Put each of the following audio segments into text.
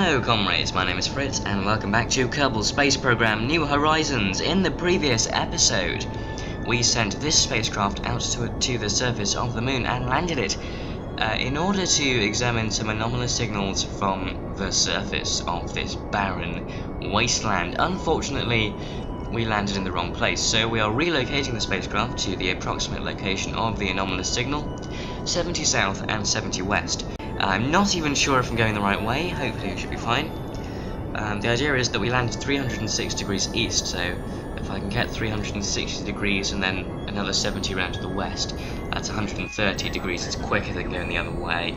Hello comrades, my name is Fritz and welcome back to Kerbal Space Program New Horizons. In the previous episode, we sent this spacecraft out to the surface of the moon and landed it in order to examine some anomalous signals from the surface of this barren wasteland. Unfortunately, we landed in the wrong place, so we are relocating the spacecraft to the approximate location of the anomalous signal, 70 south and 70 west. I'm not even sure if I'm going the right way. Hopefully it should be fine. The idea is that we landed 306 degrees east, so if I can get 360 degrees and then another 70 around to the west, that's 130 degrees. It's quicker than going the other way,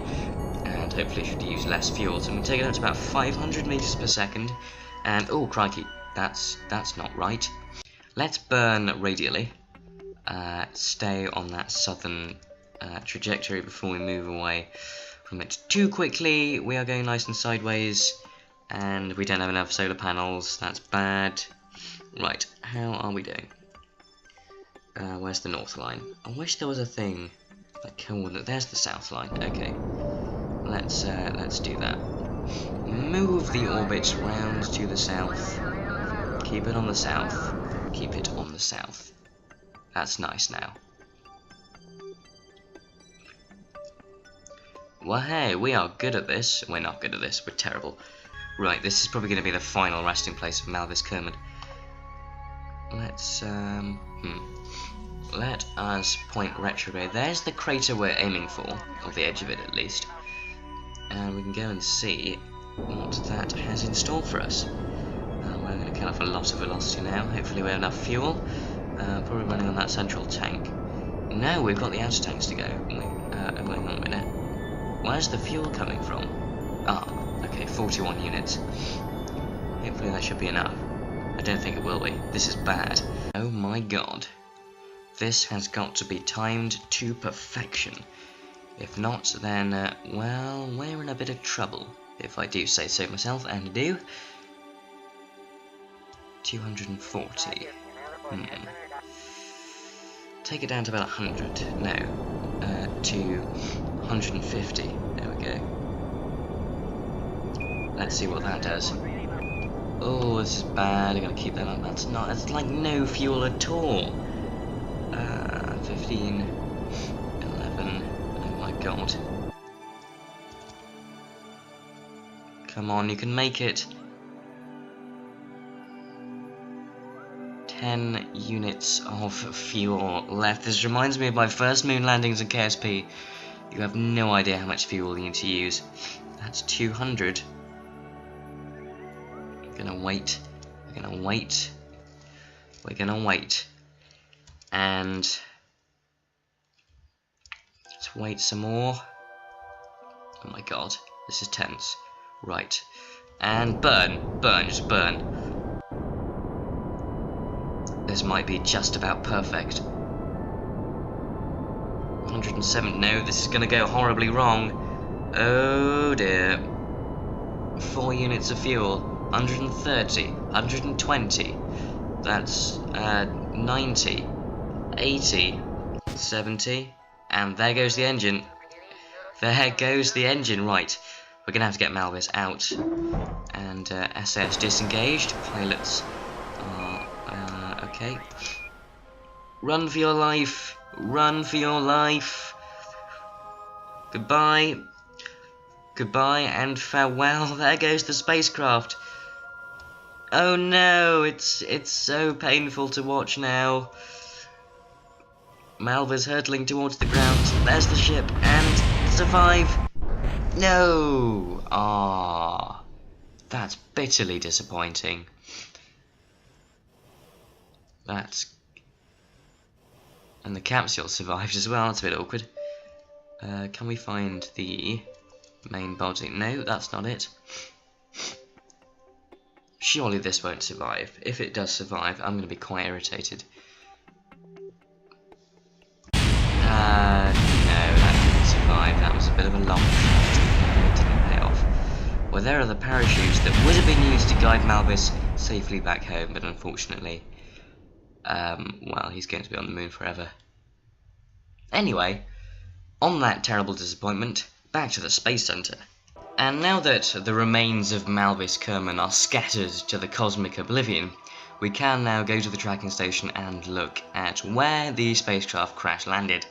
and hopefully it should use less fuel. So I'm going to take it up to about 500 meters per second, and oh crikey, that's not right. Let's burn radially. Stay on that southern trajectory before we move away from it too quickly. We are going nice and sideways, and we don't have enough solar panels. That's bad. Right, how are we doing? Where's the north line? I wish there was a thing like coordinate. There's the south line. Okay, let's do that. Move the orbit round to the south. Keep it on the south. Keep it on the south. That's nice now. Well, hey, we are good at this. We're not good at this. We're terrible. Right, this is probably going to be the final resting place of Malvis Kermit. Let's, let us point retrograde. There's the crater we're aiming for, or the edge of it at least. And we can go and see what that has in store for us. We're going to cut off a lot of velocity now. Hopefully we have enough fuel. Probably running on that central tank. No, we've got the outer tanks to go. Hang on a minute. Where's the fuel coming from? Ah, okay, 41 units. Hopefully that should be enough. I don't think it will be. This is bad. Oh my god. This has got to be timed to perfection. If not, then, well, we're in a bit of trouble, if I do say so myself, and I do. 240. Take it down to about 100. No. To 150. There we go. Let's see what that does. Oh, this is bad. I gotta keep that up. That's like no fuel at all. 15, 11. Oh my god. Come on, you can make it. 10 units of fuel left. This reminds me of my first moon landings in KSP. You have no idea how much fuel you need to use. That's 200. We're gonna wait. We're gonna wait. We're gonna wait. And let's wait some more. Oh my god, this is tense. Right. And burn. Burn, just burn. This might be just about perfect. 107. No, this is going to go horribly wrong. Oh dear. 4 units of fuel. 130. 120. That's 90. 80. 70. And there goes the engine. There goes the engine. Right. We're going to have to get Malvis out. And SS disengaged. Pilots are... okay. Run for your life. Run for your life. Goodbye. Goodbye and farewell. There goes the spacecraft. Oh no, it's so painful to watch now. Malva's hurtling towards the ground. There's the ship and survive. No. Ah, that's bitterly disappointing. And the capsule survived as well. That's a bit awkward. Can we find the main body? No, that's not it. Surely this won't survive. If it does survive, I'm going to be quite irritated. No, that didn't survive. That was a bit of a long shot. It didn't pay off. Well, there are the parachutes that would have been used to guide Malvis safely back home, but unfortunately... well, he's going to be on the moon forever. Anyway, on that terrible disappointment, back to the Space Center. And now that the remains of Malvis Kerman are scattered to the cosmic oblivion, we can now go to the tracking station and look at where the spacecraft crash landed.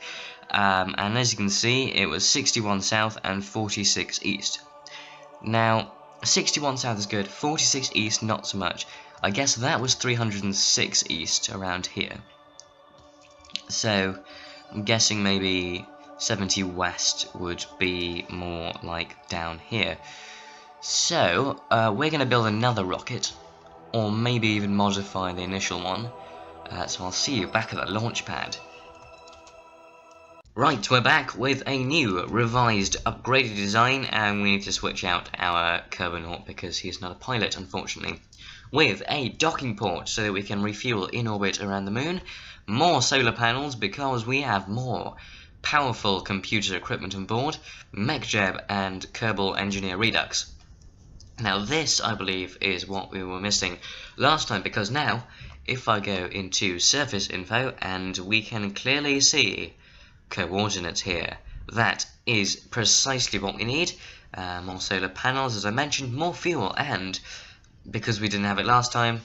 And as you can see, it was 61 south and 46 east. Now, 61 south is good, 46 east not so much. I guess that was 306 east around here. So, I'm guessing maybe 70 west would be more like down here. So, we're going to build another rocket, or maybe even modify the initial one. So I'll see you back at the launch pad. Right, we're back with a new, revised, upgraded design, and we need to switch out our Kerbal because he's not a pilot, unfortunately. With a docking port so that we can refuel in orbit around the moon, more solar panels because we have more powerful computer equipment on board, MechJeb and Kerbal Engineer Redux. Now this, I believe, is what we were missing last time, because now, if I go into surface info, and we can clearly see coordinates here, that is precisely what we need. More solar panels, as I mentioned, more fuel, and, because we didn't have it last time,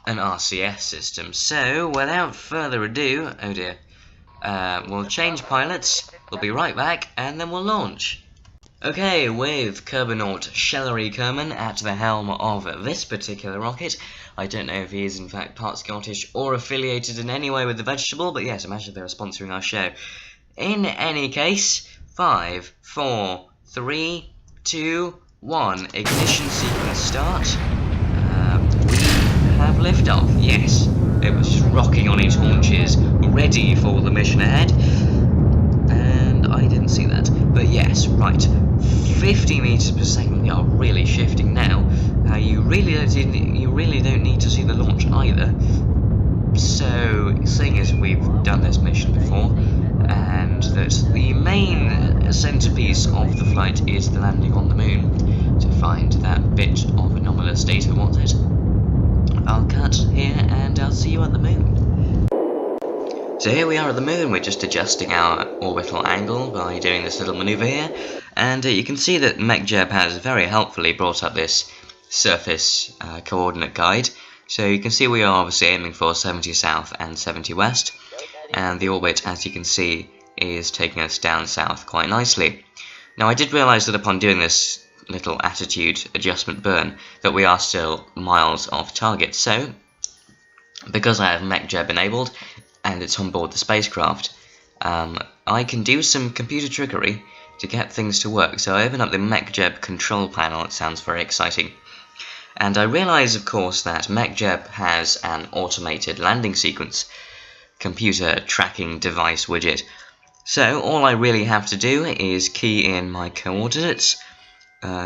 an RCS system. So, without further ado, oh dear, we'll change pilots, we'll be right back, and then we'll launch. Okay, with Kerbal Shellery Kerman at the helm of this particular rocket. I don't know if he is in fact part Scottish or affiliated in any way with the vegetable, but yes, imagine if they were sponsoring our show. In any case, 5, 4, 3, 2, 1, ignition sequence start. We have liftoff, yes. It was rocking on its haunches, ready for the mission ahead. And I didn't see that, but yes, right. 50 meters per second, we are really shifting now. You really don't need to see the launch either. So, seeing as we've done this mission before, and that the main centerpiece of the flight is the landing on the moon, to find that bit of anomalous data, what's it? I'll cut here and I'll see you at the moon. So here we are at the moon. We're just adjusting our orbital angle by doing this little maneuver here, and you can see that MechJeb has very helpfully brought up this surface coordinate guide. So you can see we are obviously aiming for 70 south and 70 west, and the orbit, as you can see, is taking us down south quite nicely. Now I did realise that upon doing this little attitude adjustment burn that we are still miles off target, so because I have MechJeb enabled and it's on board the spacecraft, I can do some computer trickery to get things to work. So I open up the MechJeb control panel. It sounds very exciting. And I realise, of course, that MechJeb has an automated landing sequence computer tracking device widget. So all I really have to do is key in my coordinates,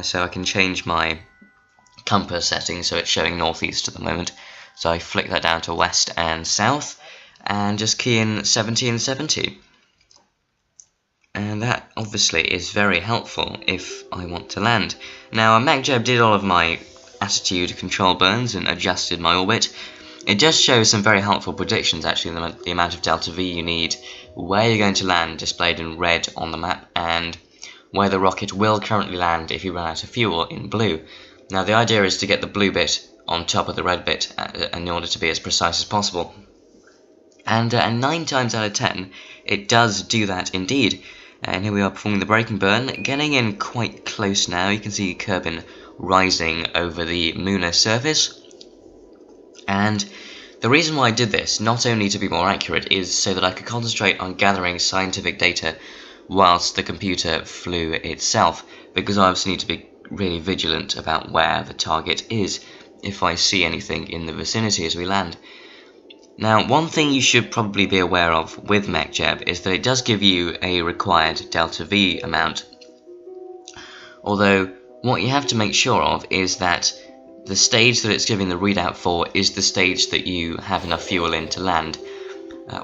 so I can change my compass setting so it's showing northeast at the moment. So I flick that down to west and south, and just key in 70 and 70. And that obviously is very helpful if I want to land. Now, MechJeb did all of my attitude control burns and adjusted my orbit. It just shows some very helpful predictions, actually, the amount of delta V you need, where you're going to land displayed in red on the map, and where the rocket will currently land if you run out of fuel in blue. Now, the idea is to get the blue bit on top of the red bit in order to be as precise as possible. And 9 times out of 10, it does do that indeed. And here we are performing the braking burn, getting in quite close now. You can see Kerbin rising over the lunar surface. And the reason why I did this, not only to be more accurate, is so that I could concentrate on gathering scientific data whilst the computer flew itself, because I obviously need to be really vigilant about where the target is if I see anything in the vicinity as we land. Now, one thing you should probably be aware of with MechJeb is that it does give you a required delta V amount. Although, what you have to make sure of is that the stage that it's giving the readout for is the stage that you have enough fuel in to land.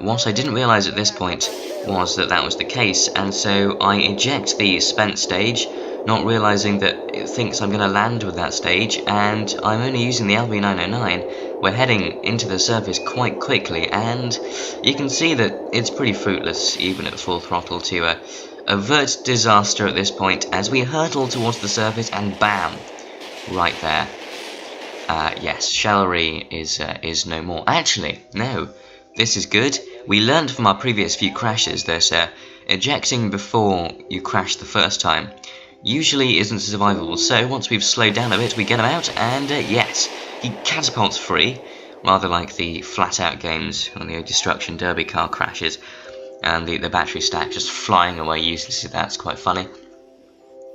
What I didn't realise at this point was that that was the case, and so I eject the spent stage, not realising that it thinks I'm going to land with that stage, and I'm only using the LV909. We're heading into the surface quite quickly, and you can see that it's pretty fruitless, even at full throttle, to avert disaster at this point as we hurtle towards the surface and bam, right there. Yes, Shallery is no more. Actually, no, this is good. We learned from our previous few crashes that ejecting before you crash the first time usually isn't survivable, so once we've slowed down a bit, we get him out, and yes, he catapults free, rather like the flat-out games on the Destruction Derby car crashes, and the battery stack just flying away uselessly. That's quite funny.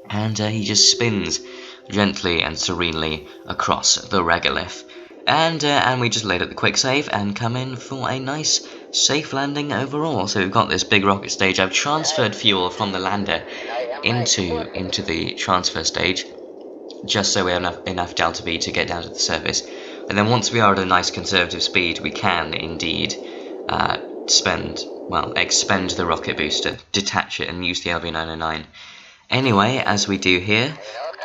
And he just spins gently and serenely across the regolith. And we just load up the quick save and come in for a nice safe landing overall. So we've got this big rocket stage. I've transferred fuel from the lander into the transfer stage, just so we have enough delta V to get down to the surface. And then once we are at a nice conservative speed, we can indeed expend the rocket booster, detach it, and use the LV-909. Anyway, as we do here,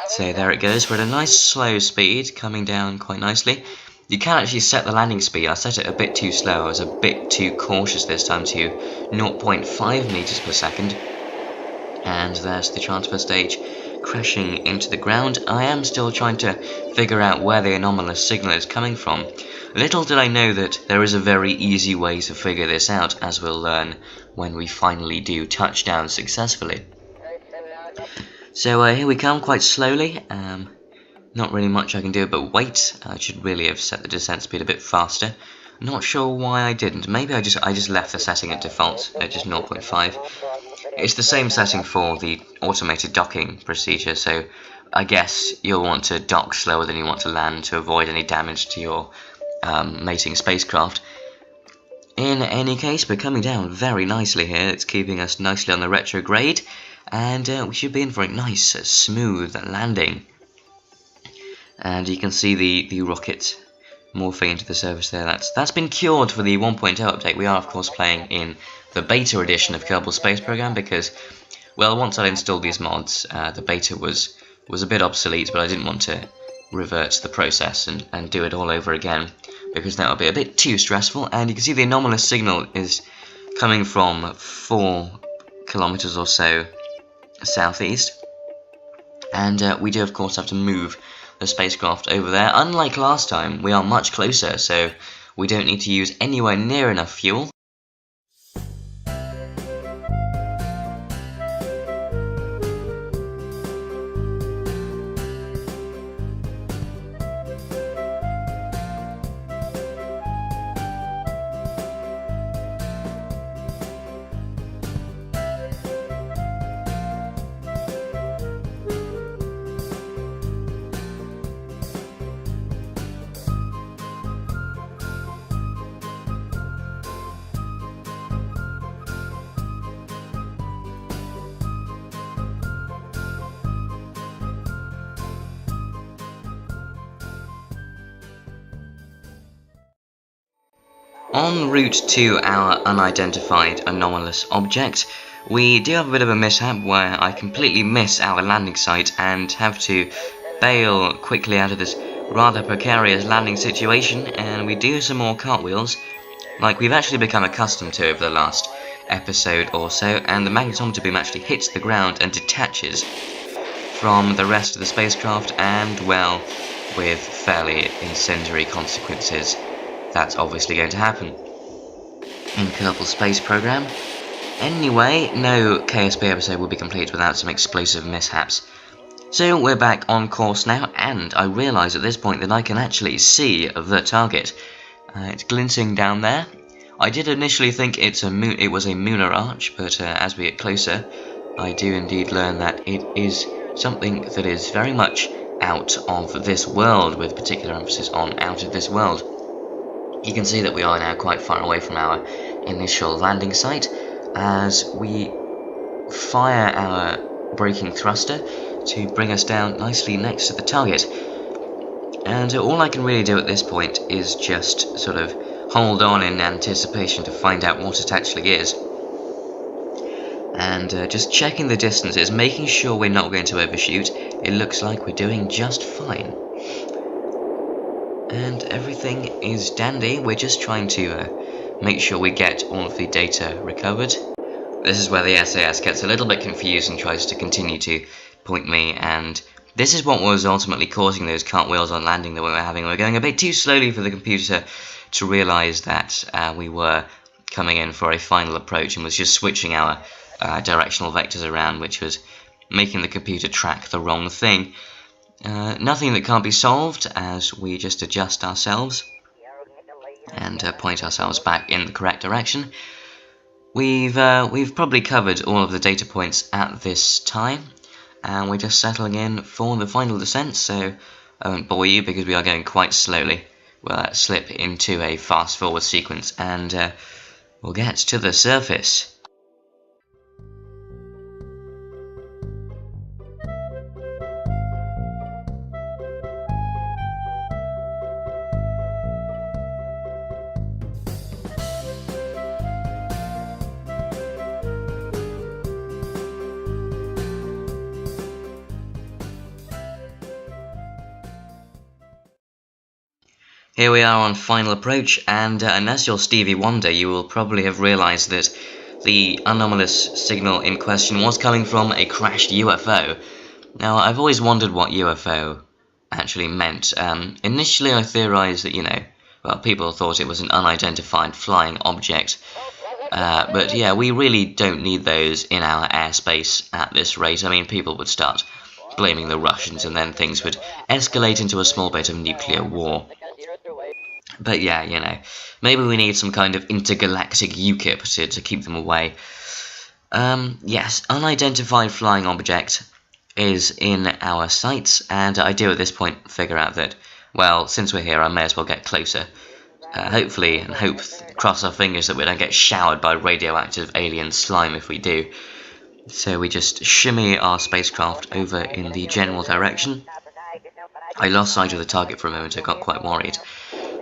so there it goes. We're at a nice slow speed, coming down quite nicely. You can actually set the landing speed. I set it a bit too slow. I was a bit too cautious this time to 0.5 meters per second. And there's the transfer stage crashing into the ground. I am still trying to figure out where the anomalous signal is coming from. Little did I know that there is a very easy way to figure this out, as we'll learn when we finally do touchdown successfully. So here we come, quite slowly. Not really much I can do but wait. I should really have set the descent speed a bit faster. Not sure why I didn't. Maybe I just left the setting at default at just 0.5. It's the same setting for the automated docking procedure, so I guess you'll want to dock slower than you want to land to avoid any damage to your mating spacecraft. In any case, we're coming down very nicely here. It's keeping us nicely on the retrograde, and we should be in for a nice, smooth landing. And you can see the rocket morphing into the surface there. That's been cured for the 1.0 update. We are, of course, playing in the beta edition of Kerbal Space Program because, well, once I installed these mods, the beta was a bit obsolete, but I didn't want to revert the process and do it all over again, because that would be a bit too stressful. And you can see the anomalous signal is coming from 4 kilometers or so southeast, and we do of course have to move the spacecraft over there. Unlike last time, we are much closer, so we don't need to use anywhere near enough fuel. En route to our unidentified anomalous object, we do have a bit of a mishap where I completely miss our landing site and have to bail quickly out of this rather precarious landing situation, and we do some more cartwheels, like we've actually become accustomed to over the last episode or so, and the magnetometer beam actually hits the ground and detaches from the rest of the spacecraft, and, well, with fairly incendiary consequences. That's obviously going to happen in Kerbal Space Program. Anyway, no KSP episode will be complete without some explosive mishaps. So we're back on course now, and I realise at this point that I can actually see the target. It's glinting down there. I did initially think it was a lunar arch, but as we get closer, I do indeed learn that it is something that is very much out of this world, with particular emphasis on out of this world. You can see that we are now quite far away from our initial landing site as we fire our braking thruster to bring us down nicely next to the target. And all I can really do at this point is just sort of hold on in anticipation to find out what it actually is. And just checking the distances, making sure we're not going to overshoot. It looks like we're doing just fine. And everything is dandy. We're just trying to make sure we get all of the data recovered. This is where the SAS gets a little bit confused and tries to continue to point me, and this is what was ultimately causing those cartwheels on landing that we were having. We were going a bit too slowly for the computer to realise that we were coming in for a final approach, and was just switching our directional vectors around, which was making the computer track the wrong thing. Nothing that can't be solved as we just adjust ourselves and point ourselves back in the correct direction. We've probably covered all of the data points at this time, and we're just settling in for the final descent, so I won't bore you because we are going quite slowly. We'll slip into a fast forward sequence and we'll get to the surface. Here we are on final approach, and unless you're Stevie Wonder, you will probably have realised that the anomalous signal in question was coming from a crashed UFO. Now, I've always wondered what UFO actually meant. Initially I theorised that, people thought it was an unidentified flying object. But yeah, we really don't need those in our airspace at this rate. I mean, people would start blaming the Russians, and then things would escalate into a small bit of nuclear war. But yeah, maybe we need some kind of intergalactic UKIP to keep them away. Yes, unidentified flying object is in our sights, and I do at this point figure out that, well, since we're here, I may as well get closer. Hopefully, and cross our fingers that we don't get showered by radioactive alien slime if we do. So we just shimmy our spacecraft over in the general direction. I lost sight of the target for a moment, I got quite worried.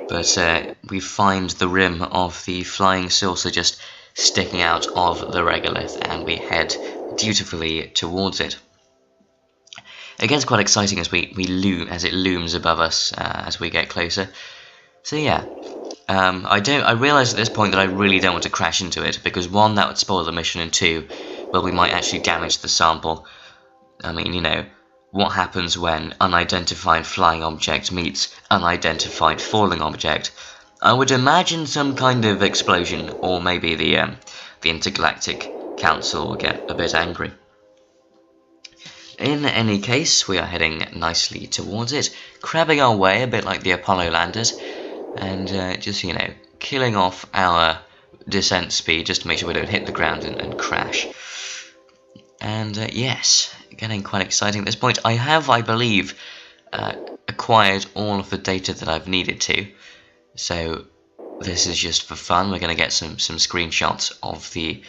But we find the rim of the flying saucer just sticking out of the regolith, and we head dutifully towards it. It gets quite exciting as it looms above us as we get closer. So yeah, I realise at this point that I really don't want to crash into it, because one, that would spoil the mission, and two, well, we might actually damage the sample. I mean, what happens when unidentified flying object meets unidentified falling object? I would imagine some kind of explosion, or maybe the Intergalactic Council will get a bit angry. In any case, we are heading nicely towards it, crabbing our way a bit like the Apollo landers, and just, killing off our descent speed just to make sure we don't hit the ground and crash. And yes, getting quite exciting at this point. I have, I believe, acquired all of the data that I've needed to, so this is just for fun. We're going to get some screenshots of the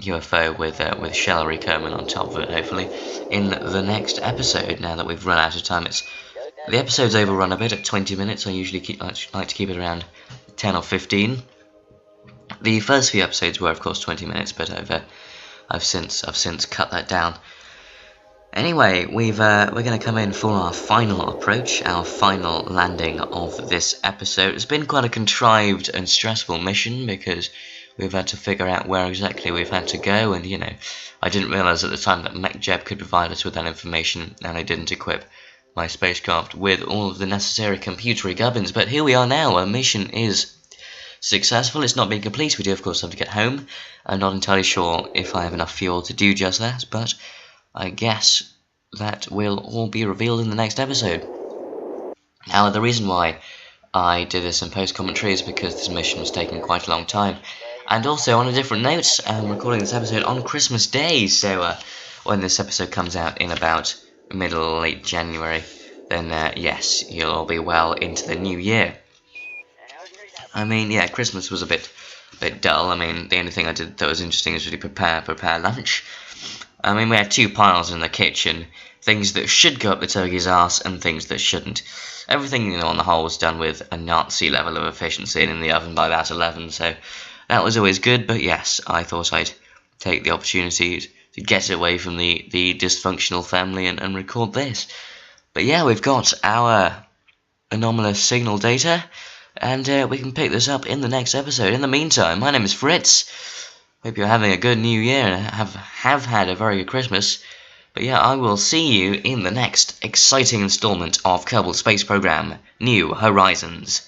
UFO with Shellery Kerman on top of it, hopefully, in the next episode, now that we've run out of time. The episodes overrun a bit at 20 minutes. I usually like to keep it around 10 or 15. The first few episodes were, of course, 20 minutes, but I've since cut that down. Anyway, we're going to come in for our final approach, our final landing of this episode. It's been quite a contrived and stressful mission, because we've had to figure out where exactly we've had to go, and I didn't realise at the time that MechJeb could provide us with that information, and I didn't equip my spacecraft with all of the necessary computery gubbins. But here we are now. Our mission is successful. It's not been complete. We do, of course, have to get home. I'm not entirely sure if I have enough fuel to do just that, but I guess that will all be revealed in the next episode. Now, the reason why I did this in post-commentary is because this mission was taking quite a long time. And also, on a different note, I'm recording this episode on Christmas Day, so when this episode comes out in about middle, late January, then yes, you'll all be well into the new year. I mean, yeah, Christmas was a bit dull. I mean, the only thing I did that was interesting is really prepare lunch. I mean, we had two piles in the kitchen, things that should go up the turkey's arse and things that shouldn't. Everything, on the whole, was done with a Nazi level of efficiency and in the oven by about 11, so that was always good. But yes, I thought I'd take the opportunity to get away from the dysfunctional family and record this. But yeah, we've got our anomalous signal data, and we can pick this up in the next episode. In the meantime, my name is Fritz. Hope you're having a good New Year and have had a very good Christmas. But yeah, I will see you in the next exciting installment of Kerbal Space Program, New Horizons.